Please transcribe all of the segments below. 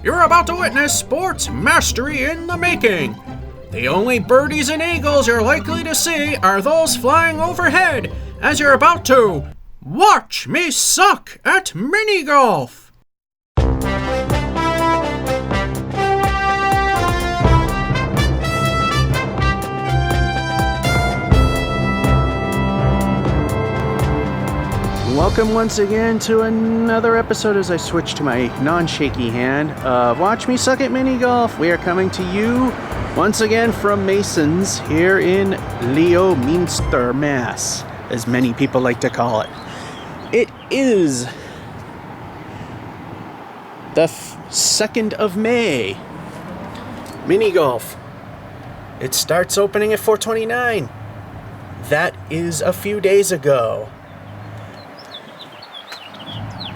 You're about to witness sports mastery in the making. The only birdies and eagles you're likely to see are those flying overhead as you're about to watch me suck at mini golf. Welcome once again to another episode as I switch to my non-shaky hand of Watch Me Suck at Mini Golf. We are coming to you once again from Masons here in Leominster, Mass, as many people like to call it. It is the 2nd of May. Mini golf. It starts opening at 4:29. That is a few days ago.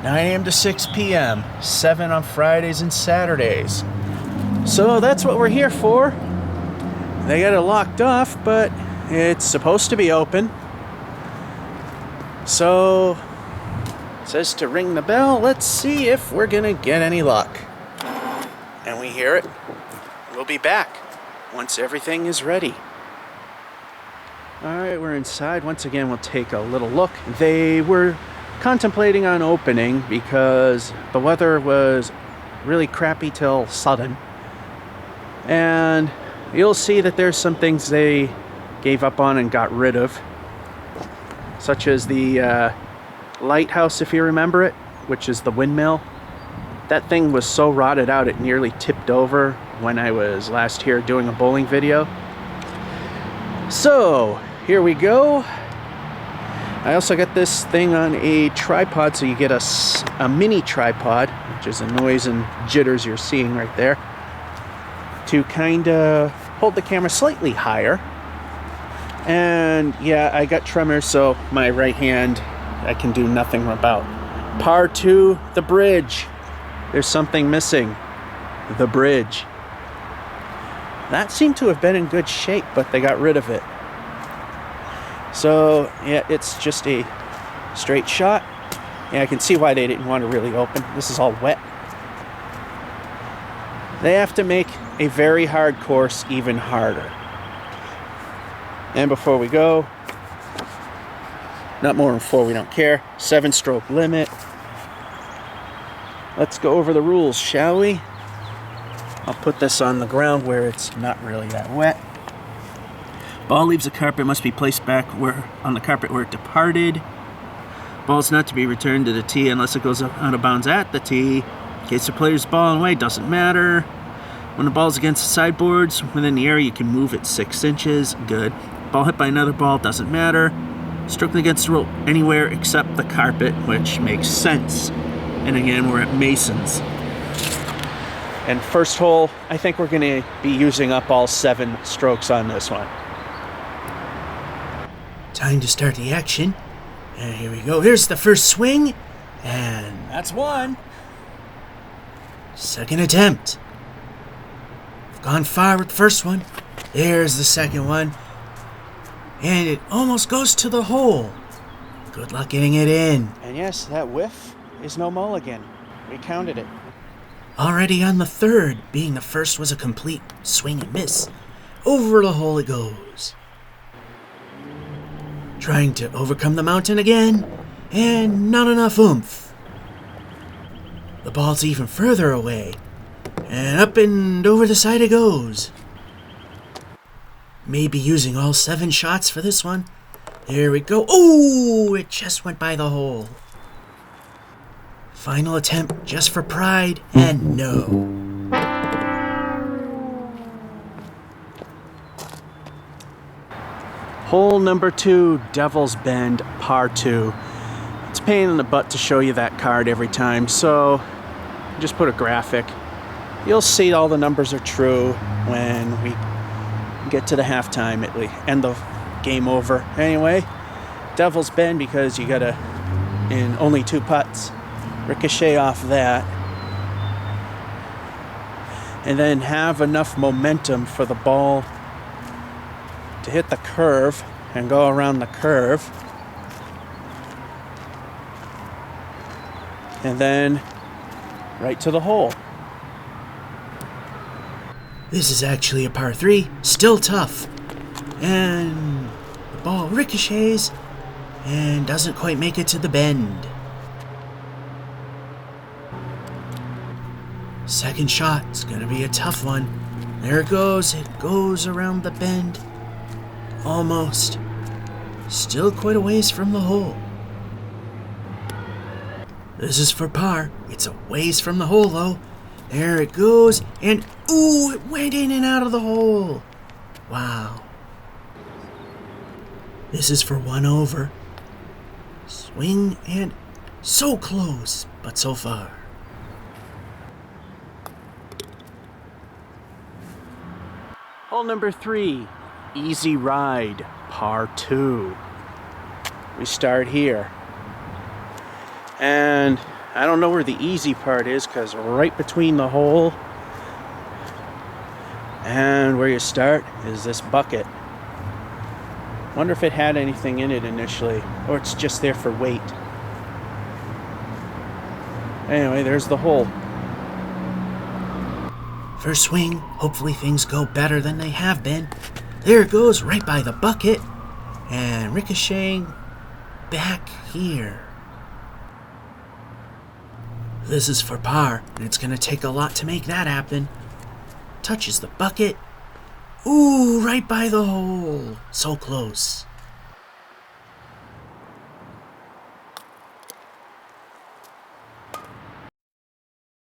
9 a.m. to 6 p.m., 7 on Fridays and Saturdays. So that's what we're here for. They got it locked off, but it's supposed to be open. So, it says to ring the bell. Let's see if we're gonna get any luck. And we hear it. We'll be back once everything is ready. Alright, we're inside. Once again, we'll take a little look. They were contemplating on opening because the weather was really crappy till sudden, and you'll see that there's some things they gave up on and got rid of, such as the lighthouse, if you remember it, which is the windmill. That thing was so rotted out it nearly tipped over when I was last here doing a bowling video. So here we go. I also got this thing on a tripod, so you get a mini tripod, which is the noise and jitters you're seeing right there, to kind of hold the camera slightly higher. And yeah, I got tremors, so my right hand I can do nothing about. Par 2, the bridge. There's something missing. The bridge. That seemed to have been in good shape, but they got rid of it. So, yeah, it's just a straight shot. Yeah, I can see why they didn't want to really open. This is all wet. They have to make a very hard course even harder. And before we go, not more than 4, we don't care. 7-stroke limit. Let's go over the rules, shall we? I'll put this on the ground where it's not really that wet. Ball leaves the carpet, must be placed back on the carpet where it departed. Ball is not to be returned to the tee unless it goes out of bounds at the tee. In case the player's ball away, doesn't matter. When the ball is against the sideboards, within the area, you can move it 6 inches. Good. Ball hit by another ball, doesn't matter. Strictly against the rule anywhere except the carpet, which makes sense. And again, we're at Masons. And first hole, I think we're going to be using up all 7 strokes on this one. Time to start the action. And here we go. Here's the first swing. And that's one. Second attempt. I've gone far with the first one. There's the second one. And it almost goes to the hole. Good luck getting it in. And yes, that whiff is no mulligan. We counted it. Already on the third, being the first was a complete swing and miss. Over the hole it goes. Trying to overcome the mountain again, and not enough oomph. The ball's even further away, and up and over the side it goes. Maybe using all 7 shots for this one. There we go. Oh, it just went by the hole. Final attempt just for pride, and no. Hole number 2, Devil's Bend, par 2. It's a pain in the butt to show you that card every time, so just put a graphic. You'll see all the numbers are true when we get to the halftime, at least, end the game over. Anyway, Devil's Bend because you gotta, in only 2 putts, ricochet off that. And then have enough momentum for the ball to hit the curve and go around the curve. And then right to the hole. This is actually a par 3, still tough. And the ball ricochets and doesn't quite make it to the bend. Second shot, it's gonna be a tough one. There it goes around the bend. Almost. Still quite a ways from the hole. This is for par. It's a ways from the hole though. There it goes, and ooh, it went in and out of the hole. Wow. This is for 1 over. Swing and so close, but so far. Hole number 3, easy ride, par 2. We start here. And I don't know where the easy part is because right between the hole and where you start is this bucket. Wonder if it had anything in it initially, or it's just there for weight. Anyway, there's the hole. First swing, hopefully things go better than they have been. There it goes, right by the bucket, and ricocheting back here. This is for par, and it's going to take a lot to make that happen. Touches the bucket. Ooh, right by the hole. So close.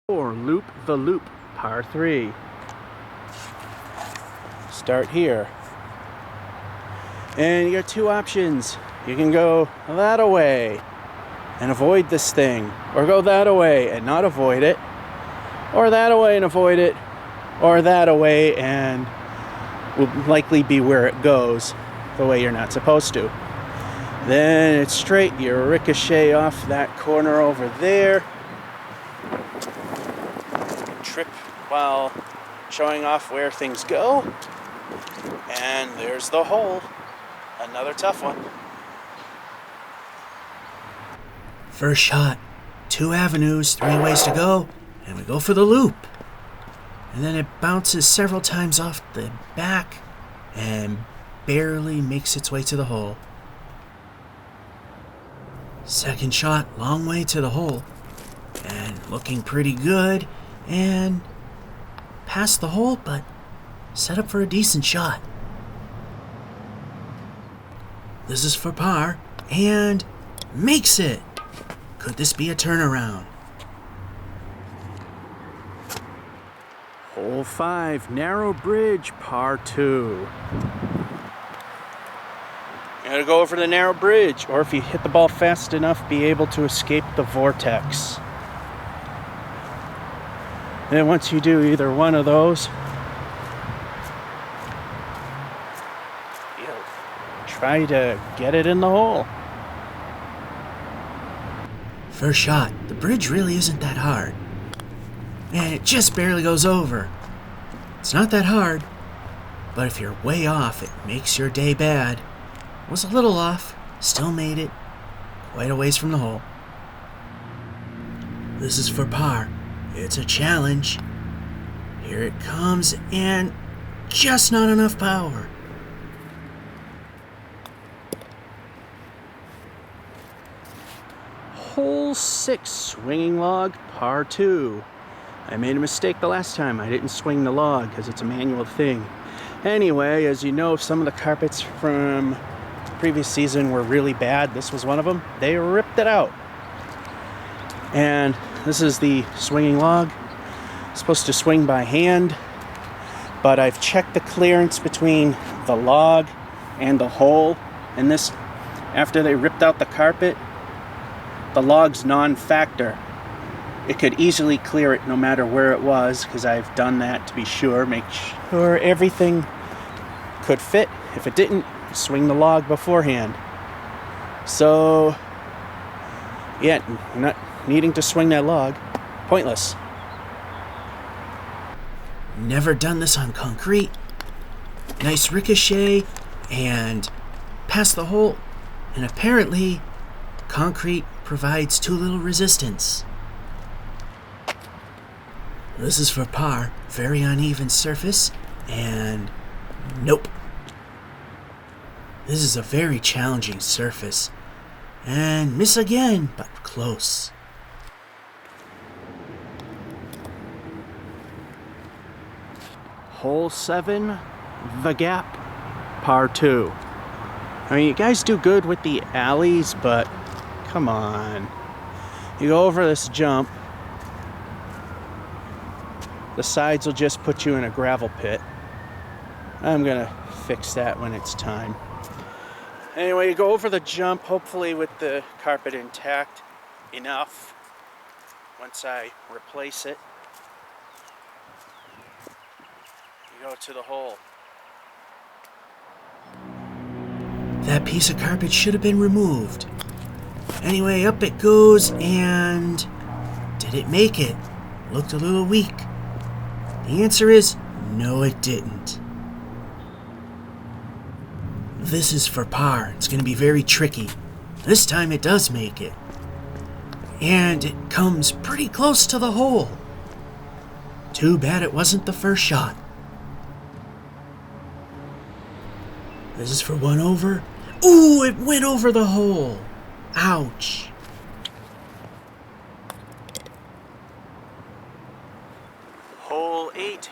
Or loop the loop, par 3. Start here. And you got 2 options. You can go that away and avoid this thing, or go that away and not avoid it, or that away and avoid it, or that away and will likely be where it goes the way you're not supposed to. Then it's straight, you ricochet off that corner over there, trip while showing off where things go, and there's the hole. Another tough one. First shot, 2 avenues, 3 ways to go, and we go for the loop. And then it bounces several times off the back and barely makes its way to the hole. Second shot, long way to the hole, and looking pretty good, and past the hole, but set up for a decent shot. This is for par, and makes it. Could this be a turnaround? Hole 5, narrow bridge, par 2. You gotta go over the narrow bridge, or if you hit the ball fast enough, be able to escape the vortex. And once you do either one of those, you'll try to get it in the hole. First shot, the bridge really isn't that hard. And it just barely goes over. It's not that hard, but if you're way off, it makes your day bad. Was a little off, still made it, quite a ways from the hole. This is for par. It's a challenge. Here it comes, and just not enough power. Hole 6, swinging log, par 2. I made a mistake the last time. I didn't swing the log because it's a manual thing. Anyway, as you know, some of the carpets from the previous season were really bad. This was one of them. They ripped it out. And this is the swinging log. It's supposed to swing by hand, but I've checked the clearance between the log and the hole. And this, after they ripped out the carpet, the log's non-factor. It could easily clear it no matter where it was, because I've done that to be sure, make sure everything could fit. If it didn't, swing the log beforehand. So, yeah, not needing to swing that log, pointless. Never done this on concrete. Nice ricochet and past the hole, and apparently concrete provides too little resistance. This is for par, very uneven surface, and nope. This is a very challenging surface, and miss again, but close. Hole 7, the gap, par 2. I mean, you guys do good with the alleys, but come on. You go over this jump, the sides will just put you in a gravel pit. I'm gonna fix that when it's time. Anyway, you go over the jump, hopefully with the carpet intact enough once I replace it. You go to the hole. That piece of carpet should have been removed. Anyway, up it goes, and did it make it? Looked a little weak. The answer is no, it didn't. This is for par. It's going to be very tricky. This time it does make it. And it comes pretty close to the hole. Too bad it wasn't the first shot. This is for 1 over. Ooh, it went over the hole. Ouch. Hole 8,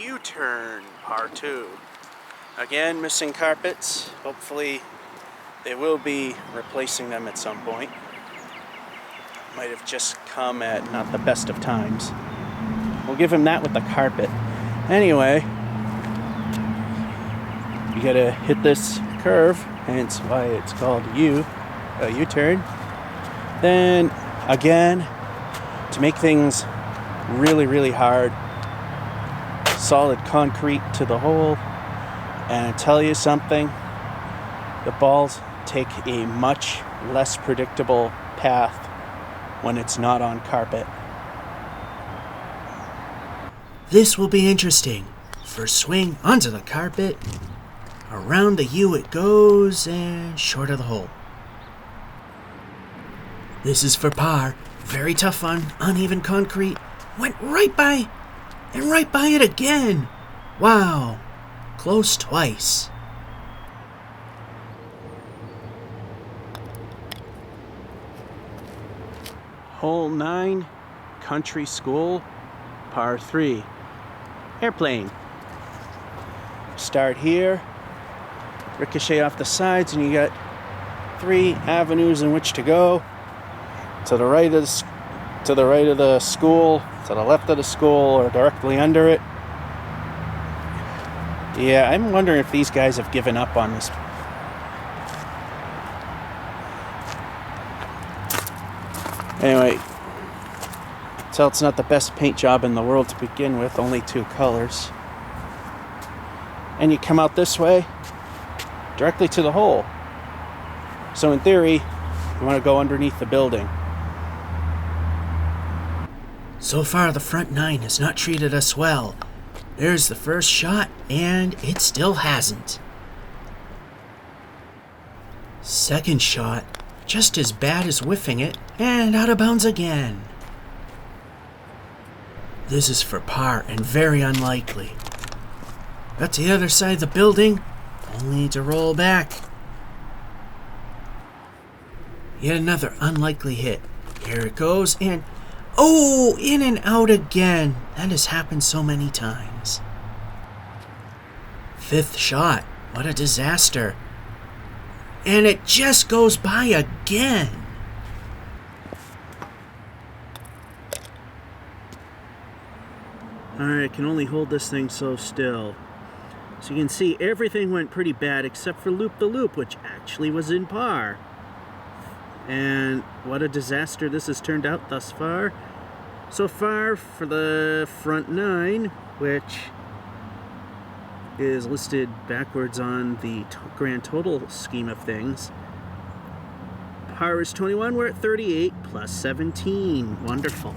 U-turn, par 2. Again, missing carpets. Hopefully they will be replacing them at some point. Might have just come at not the best of times. We'll give him that with the carpet. Anyway, you gotta hit this curve, hence why it's called a U-turn. Then, again, to make things really, really hard, solid concrete to the hole. And I tell you something, the balls take a much less predictable path when it's not on carpet. This will be interesting. First swing onto the carpet, around the U it goes, and short of the hole. This is for par. Very tough on uneven concrete. Went right by, and right by it again. Wow. Close twice. Hole 9, country school, par 3. Airplane. Start here, ricochet off the sides, and you got 3 avenues in which to go. To the right of the school, to the left of the school, or directly under it. Yeah, I'm wondering if these guys have given up on this. Anyway, tell it's not the best paint job in the world to begin with, only 2 colors. And you come out this way, directly to the hole. So in theory, you want to go underneath the building. So far, the front 9 has not treated us well. There's the first shot, and it still hasn't. Second shot, just as bad as whiffing it, and out of bounds again. This is for par and very unlikely. Got to the other side of the building, only to roll back. Yet another unlikely hit. Here it goes, and oh, in and out again. That has happened so many times. 5th shot. What a disaster. And it just goes by again. Alright, I can only hold this thing so still. So you can see everything went pretty bad except for Loop the Loop, which actually was in par. And what a disaster this has turned out thus far. So far for the front 9, which is listed backwards on the grand total scheme of things. Par is 21, we're at 38 plus 17. Wonderful.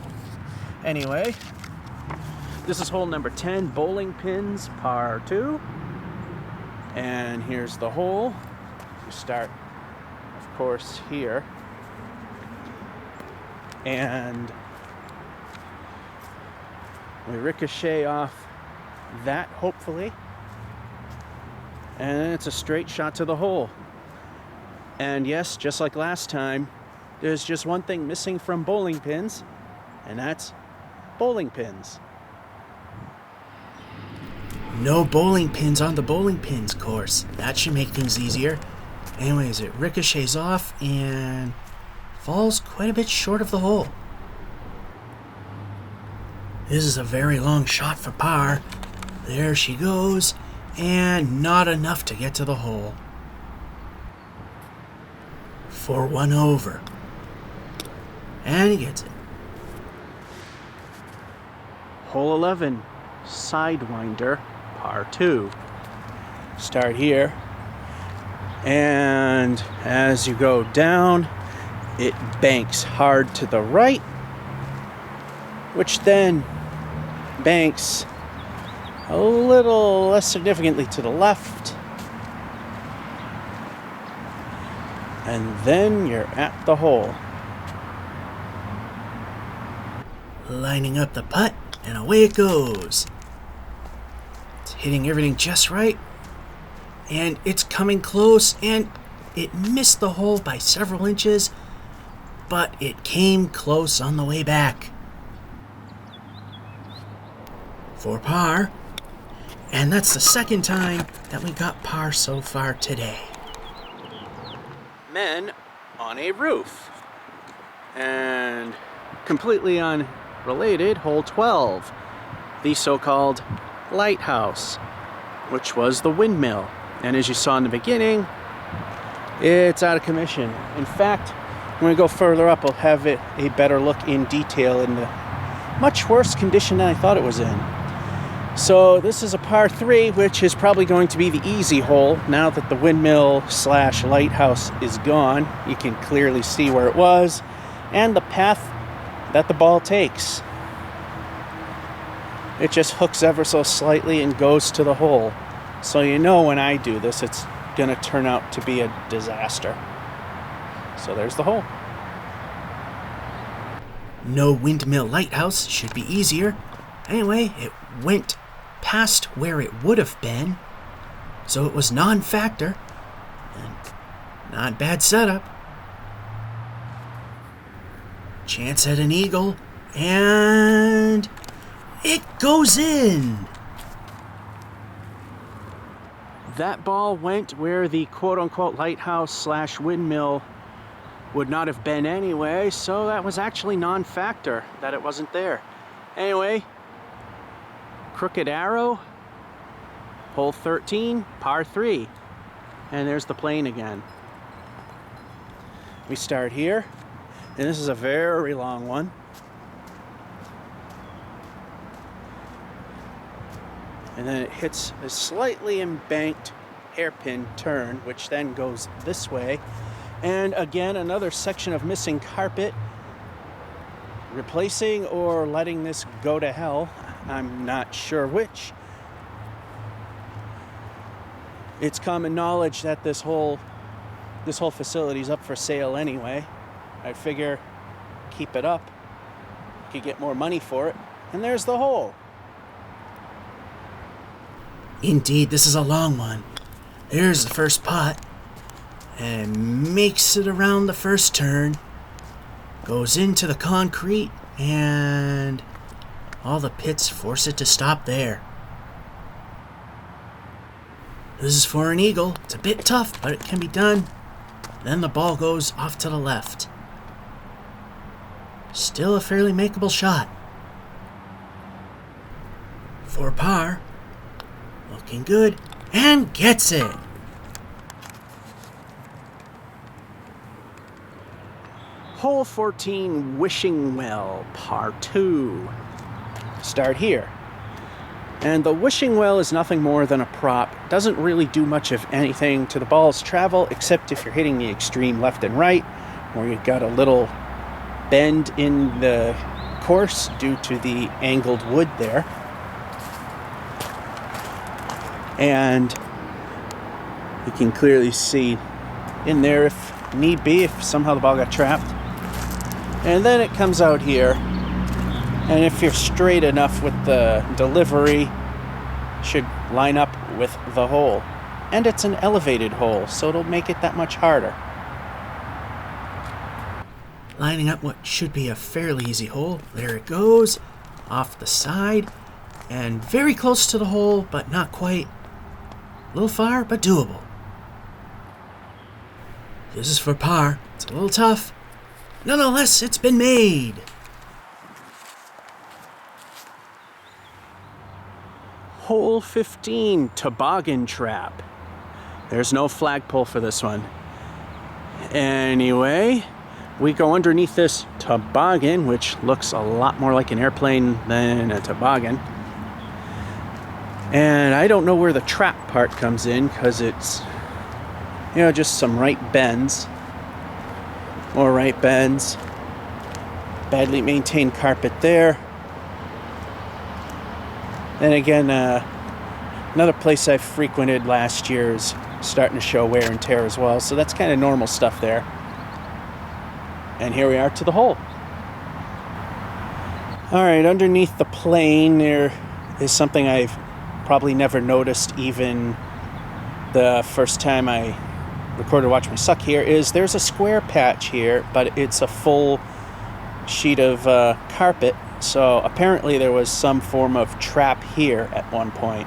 Anyway, this is hole number 10, bowling pins, par 2. And here's the hole. You start, of course, here. And we ricochet off that, hopefully. And it's a straight shot to the hole. And yes, just like last time, there's just one thing missing from bowling pins, and that's bowling pins. No bowling pins on the bowling pins course. That should make things easier. Anyways, it ricochets off and falls quite a bit short of the hole. This is a very long shot for par. There she goes, and not enough to get to the hole. For 1 over. And he gets it. Hole 11, Sidewinder, par 2. Start here. And as you go down, it banks hard to the right, which then banks a little less significantly to the left. And then you're at the hole. Lining up the putt, and away it goes. It's hitting everything just right. And it's coming close, and it missed the hole by several inches, but it came close on the way back. For par, and that's the second time that we got par so far today. Men on a roof. And completely unrelated, hole 12, the so-called lighthouse, which was the windmill. And as you saw in the beginning, it's out of commission. In fact, when we go further up, I'll have it a better look in detail in the much worse condition than I thought it was in. So this is a par 3, which is probably going to be the easy hole. Now that the windmill / lighthouse is gone, you can clearly see where it was and the path that the ball takes. It just hooks ever so slightly and goes to the hole. So you know when I do this, it's going to turn out to be a disaster. So there's the hole. No windmill lighthouse should be easier. Anyway, it went past where it would have been, so it was non-factor, and not bad setup. Chance at an eagle, and it goes in. That ball went where the quote-unquote lighthouse / windmill would not have been anyway, so that was actually non-factor that it wasn't there. Anyway, crooked arrow, hole 13, par 3. And there's the plane again. We start here, and this is a very long one. And then it hits a slightly embanked hairpin turn, which then goes this way. And again, another section of missing carpet. Replacing or letting this go to hell, I'm not sure which. It's common knowledge that this whole facility is up for sale anyway. I figure keep it up, you could get more money for it. And there's the hole. Indeed, this is a long one. There's the first putt, and makes it around the first turn, goes into the concrete, and all the pits force it to stop there. This is for an eagle. It's a bit tough, but it can be done. Then the ball goes off to the left. Still a fairly makeable shot. For par, looking good, and gets it. Hole 14, Wishing Well, par 2. Start here. And the wishing well is nothing more than a prop. It doesn't really do much of anything to the ball's travel, except if you're hitting the extreme left and right, where you've got a little bend in the course due to the angled wood there. And you can clearly see in there if need be, if somehow the ball got trapped. And then it comes out here. And if you're straight enough with the delivery, should line up with the hole. And it's an elevated hole, so it'll make it that much harder. Lining up what should be a fairly easy hole. There it goes, off the side, and very close to the hole, but not quite. A little far, but doable. This is for par. It's a little tough. Nonetheless, it's been made. Hole 15, toboggan trap. There's no flagpole for this one. Anyway, we go underneath this toboggan, which looks a lot more like an airplane than a toboggan. And I don't know where the trap part comes in, because it's, just some right bends. More right bends. Badly maintained carpet there. Then again, another place I frequented last year is starting to show wear and tear as well. So that's kind of normal stuff there. And here we are to the hole. All right, underneath the plane there is something I've probably never noticed even the first time I recorded Watch Me Suck here, is there's a square patch here, but it's a full sheet of carpet. So apparently there was some form of trap here at one point.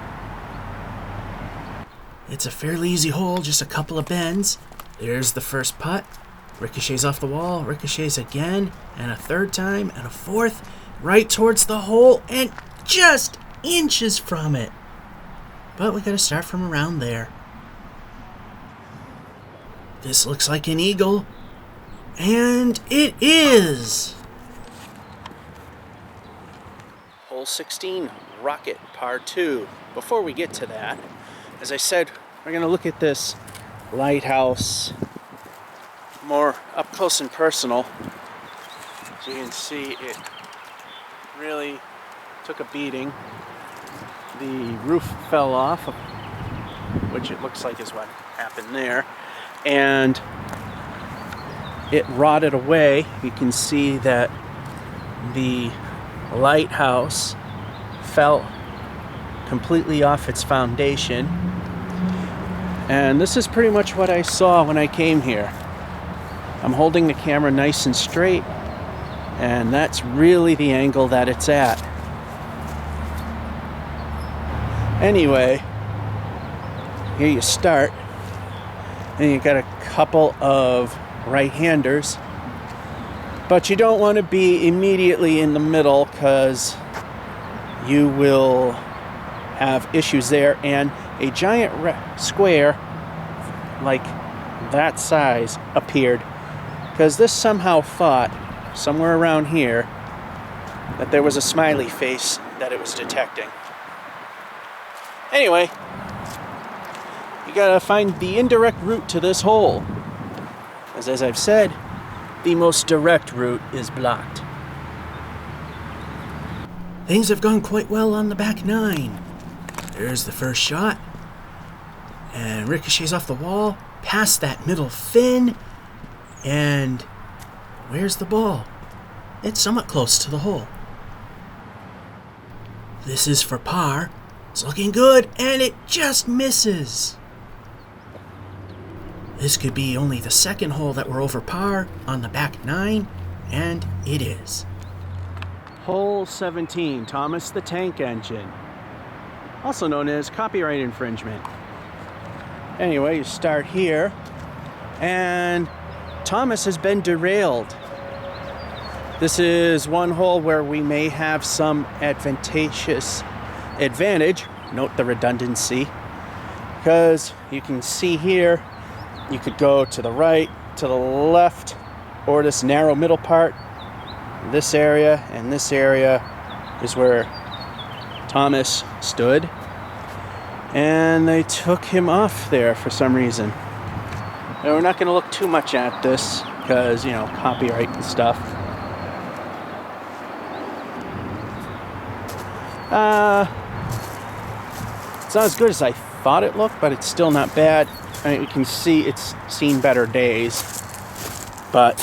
It's a fairly easy hole, just a couple of bends. There's the first putt. Ricochets off the wall, ricochets again, and a third time, and a fourth, right towards the hole, and just inches from it. But we gotta start from around there. This looks like an eagle, and it is! Hole 16, Rocket, par 2. Before we get to that, as I said, we're going to look at this lighthouse more up close and personal. So you can see it really took a beating. The roof fell off, which it looks like is what happened there. And it rotted away. You can see that the lighthouse fell completely off its foundation, and this is pretty much what I saw when I came here. I'm holding the camera nice and straight, and that's really the angle that it's at. Anyway, here you start, and you got a couple of right-handers. But you don't want to be immediately in the middle, because you will have issues there. And a giant square like that size appeared, because this somehow thought, somewhere around here, that there was a smiley face that it was detecting. Anyway, you gotta find the indirect route to this hole. As I've said, the most direct route is blocked. Things have gone quite well on the back nine. There's the first shot. And ricochets off the wall, past that middle fin. And where's the ball? It's somewhat close to the hole. This is for par. It's looking good, and it just misses. This could be only the second hole that we're over par on the back nine, and it is. Hole 17, Thomas the Tank Engine, also known as copyright infringement. Anyway, you start here, and Thomas has been derailed. This is one hole where we may have some advantage. Note the redundancy, because you can see here, you could go to the right, to the left, or this narrow middle part. This area and this area is where Thomas stood. And they took him off there for some reason. Now, we're not going to look too much at this because, copyright and stuff. It's not as good as I thought it looked, but it's still not bad. I mean, you can see it's seen better days, but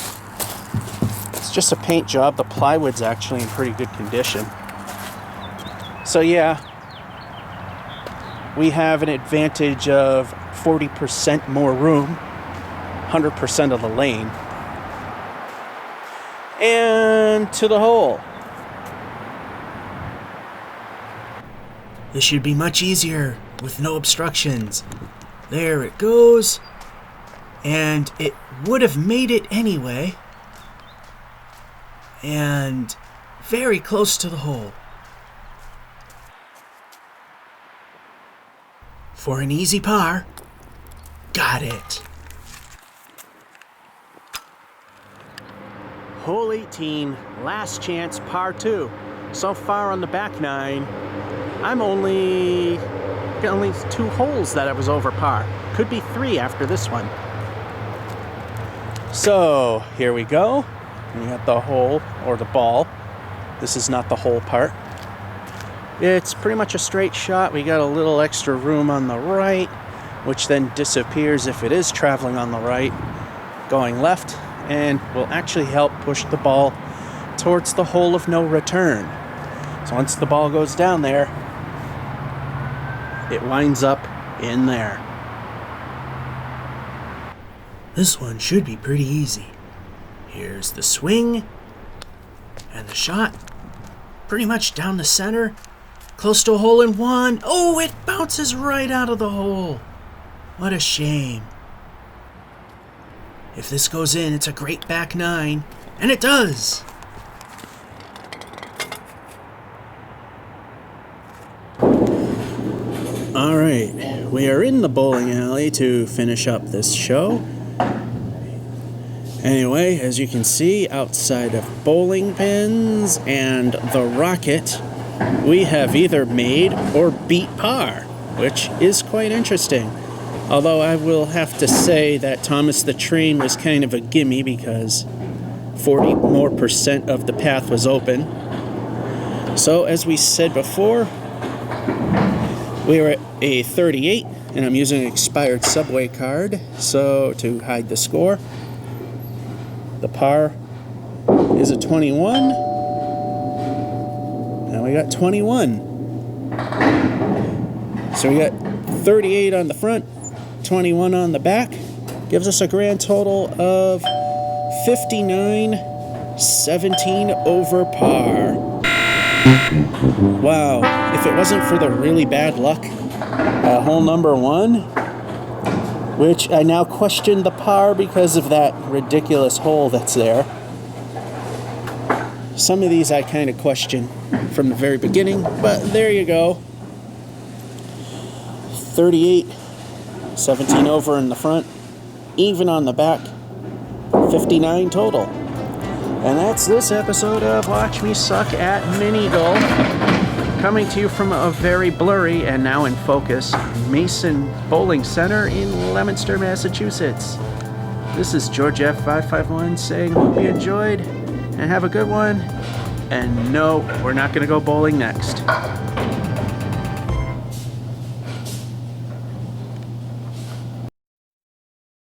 it's just a paint job. The plywood's actually in pretty good condition. So yeah, we have an advantage of 40% more room, 100% of the lane. And to the hole. This should be much easier with no obstructions. There it goes. And it would have made it anyway. And very close to the hole. For an easy par. Got it. Hole 18, last chance, par 2. So far on the back 9, I'm only 2 holes that I was over par. Could be 3 after this one. So here we go. We got the hole, or the ball. This is not the hole part. It's pretty much a straight shot. We got a little extra room on the right, which then disappears if it is traveling on the right, going left, and will actually help push the ball towards the hole of no return. So once the ball goes down there, it winds up in there. This one should be pretty easy. Here's the swing and the shot. Pretty much down the center, close to a hole in one. Oh, it bounces right out of the hole. What a shame. If this goes in, it's a great back 9, and it does. All right, we are in the bowling alley to finish up this show. Anyway, as you can see, outside of bowling pins and the rocket, we have either made or beat par, which is quite interesting. Although I will have to say that Thomas the Train was kind of a gimme because 40% more of the path was open. So as we said before, we were at a 38, and I'm using an expired Subway card so to hide the score. The par is a 21, and we got 21. So we got 38 on the front, 21 on the back, gives us a grand total of 59, 17 over par. Wow, if it wasn't for the really bad luck, hole number 1, which I now question the par because of that ridiculous hole that's there. Some of these I kind of question from the very beginning, but there you go. 38, 17 over in the front, even on the back, 59 total. And that's this episode of Watch Me Suck at Mini Golf, coming to you from a very blurry and now in focus Mason Bowling Center in Leominster, Massachusetts. This is George F551 saying hope you enjoyed and have a good one. And no, we're not going to go bowling next.